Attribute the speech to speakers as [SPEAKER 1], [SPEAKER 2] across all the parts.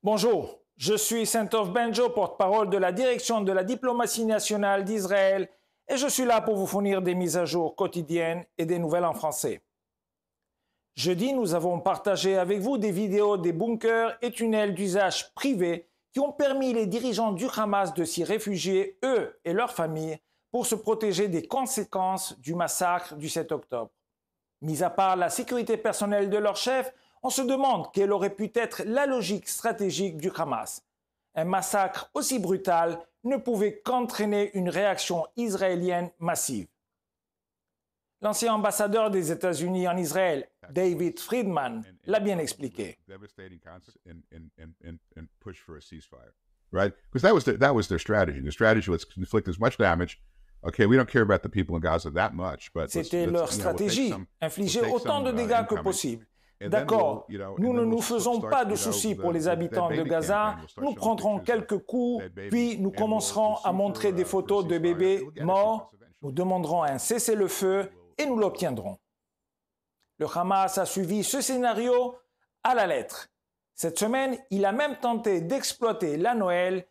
[SPEAKER 1] Bonjour, je suis Saint-Of Benjo, porte-parole de la direction de la diplomatie nationale d'Israël et je suis là pour vous fournir des mises à jour quotidiennes et des nouvelles en français. Jeudi, nous avons partagé avec vous des vidéos des bunkers et tunnels d'usage privé qui ont permis les dirigeants du Hamas de s'y réfugier, eux et leurs familles, pour se protéger des conséquences du massacre du 7 octobre. Mis à part la sécurité personnelle de leur chef, on se demande quelle aurait pu être la logique stratégique du Hamas. Un massacre aussi brutal ne pouvait qu'entraîner une réaction israélienne massive. L'ancien ambassadeur des États-Unis en Israël, David Friedman, l'a bien expliqué.
[SPEAKER 2] Right? Because that was their strategy. The strategy was to inflict as much damage. Okay, we don't care about the people in Gaza that much, but
[SPEAKER 1] c'était leur stratégie, infliger autant de dégâts que possible. D'accord, nous ne nous faisons pas de soucis pour les habitants de Gaza, nous prendrons quelques coups, puis nous commencerons à montrer des photos de bébés morts, nous demanderons un cessez-le-feu et nous l'obtiendrons. Le Hamas a suivi ce scénario à la lettre. Cette semaine, il a même tenté d'exploiter la Noël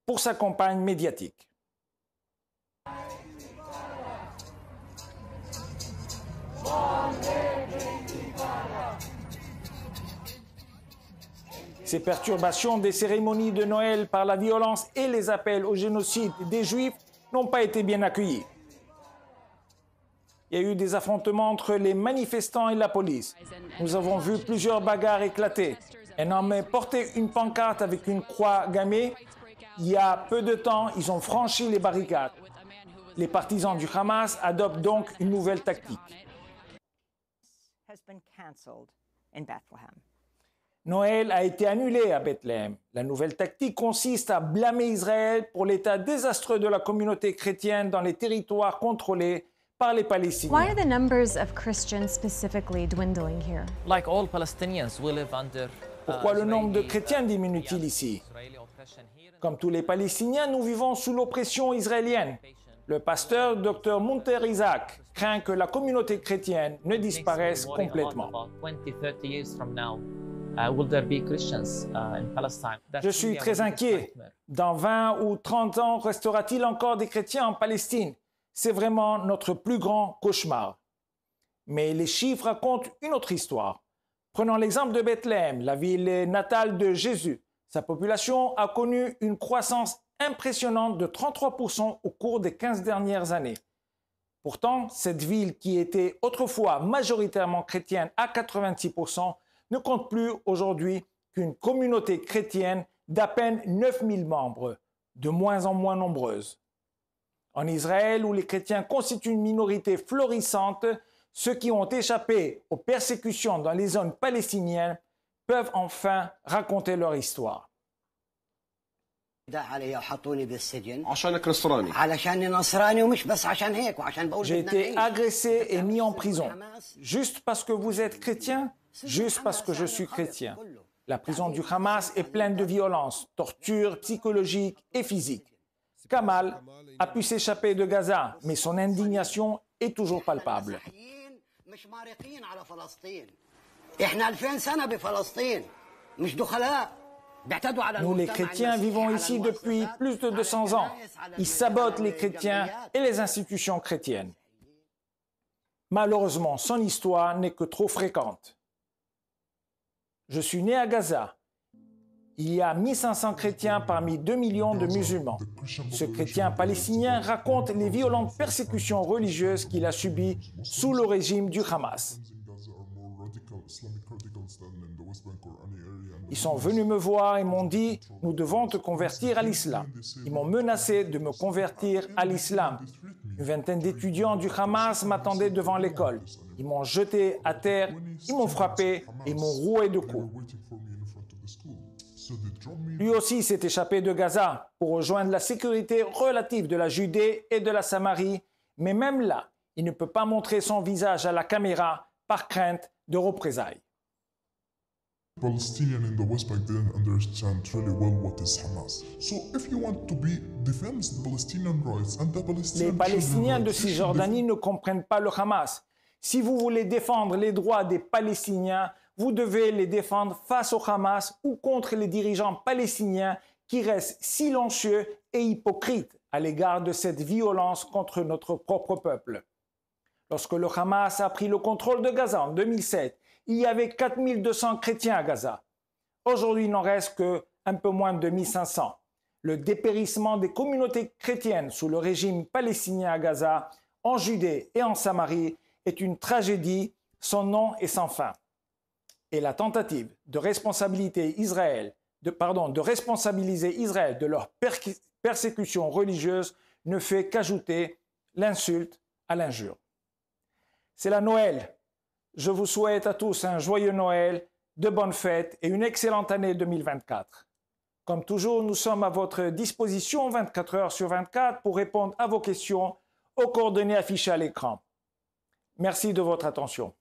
[SPEAKER 1] pour sa campagne médiatique. Ces perturbations des cérémonies de Noël par la violence et les appels au génocide des Juifs n'ont pas été bien accueillis. Il y a eu des affrontements entre les manifestants et la police. Nous avons vu plusieurs bagarres éclater. Un homme portait une pancarte avec une croix gammée. Il y a peu de temps, ils ont franchi les barricades. Les partisans du Hamas adoptent donc une nouvelle tactique. Noël a été annulé à Bethléem. La nouvelle tactique consiste à blâmer Israël pour l'état désastreux de la communauté chrétienne dans les territoires contrôlés par les Palestiniens.
[SPEAKER 3] Why are the numbers of Christians specifically dwindling here?
[SPEAKER 4] Like all Palestinians, we live under
[SPEAKER 1] Pourquoi le nombre de chrétiens diminue-t-il ici? Comme tous les Palestiniens, nous vivons sous l'oppression israélienne. Le pasteur Dr Munter Isaac craint que la communauté chrétienne ne disparaisse complètement. Je suis très inquiet. Dans 20 ou 30 ans, restera-t-il encore des chrétiens en Palestine? C'est vraiment notre plus grand cauchemar. Mais les chiffres racontent une autre histoire. Prenons l'exemple de Bethléem, la ville natale de Jésus. Sa population a connu une croissance impressionnante de 33% au cours des 15 dernières années. Pourtant, cette ville qui était autrefois majoritairement chrétienne à 86% ne compte plus aujourd'hui qu'une communauté chrétienne d'à peine 9000 membres, de moins en moins nombreuse. En Israël, où les chrétiens constituent une minorité florissante, ceux qui ont échappé aux persécutions dans les zones palestiniennes peuvent enfin raconter leur histoire. J'ai été agressé et mis en prison. Juste parce que vous êtes chrétien, juste parce que je suis chrétien. La prison du Hamas est pleine de violence, torture psychologique et physique. Kamal a pu s'échapper de Gaza, mais son indignation est toujours palpable. Nous, les chrétiens, vivons ici depuis plus de 200 ans. Ils sabotent les chrétiens et les institutions chrétiennes. Malheureusement, son histoire n'est que trop fréquente. Je suis né à Gaza. Il y a 1500 chrétiens parmi 2 millions de musulmans. Ce chrétien palestinien raconte les violentes persécutions religieuses qu'il a subies sous le régime du Hamas. Ils sont venus me voir et m'ont dit « Nous devons te convertir à l'islam ». Ils m'ont menacé de me convertir à l'islam. Une vingtaine d'étudiants du Hamas m'attendaient devant l'école. Ils m'ont jeté à terre, ils m'ont frappé et ils m'ont roué de coups. Lui aussi s'est échappé de Gaza pour rejoindre la sécurité relative de la Judée et de la Samarie, mais même là, il ne peut pas montrer son visage à la caméra par crainte de représailles.
[SPEAKER 5] Palestinians in the West Bank didn't understand really well what is Hamas. So if you want to be defense the Palestinian rights and the Palestinian
[SPEAKER 1] Les Palestiniens de Cisjordanie ne comprennent pas le Hamas. Si vous voulez défendre les droits des Palestiniens, vous devez les défendre face au Hamas ou contre les dirigeants palestiniens qui restent silencieux et hypocrites à l'égard de cette violence contre notre propre peuple. Lorsque le Hamas a pris le contrôle de Gaza en 2007, il y avait 4200 chrétiens à Gaza. Aujourd'hui, il n'en reste qu'un peu moins de 1500. Le dépérissement des communautés chrétiennes sous le régime palestinien à Gaza, en Judée et en Samarie est une tragédie sans nom et sans fin. Et la tentative de responsabiliser Israël de leur persécution religieuse ne fait qu'ajouter l'insulte à l'injure. C'est la Noël. Je vous souhaite à tous un joyeux Noël, de bonnes fêtes et une excellente année 2024. Comme toujours, nous sommes à votre disposition 24 heures sur 24 pour répondre à vos questions aux coordonnées affichées à l'écran. Merci de votre attention.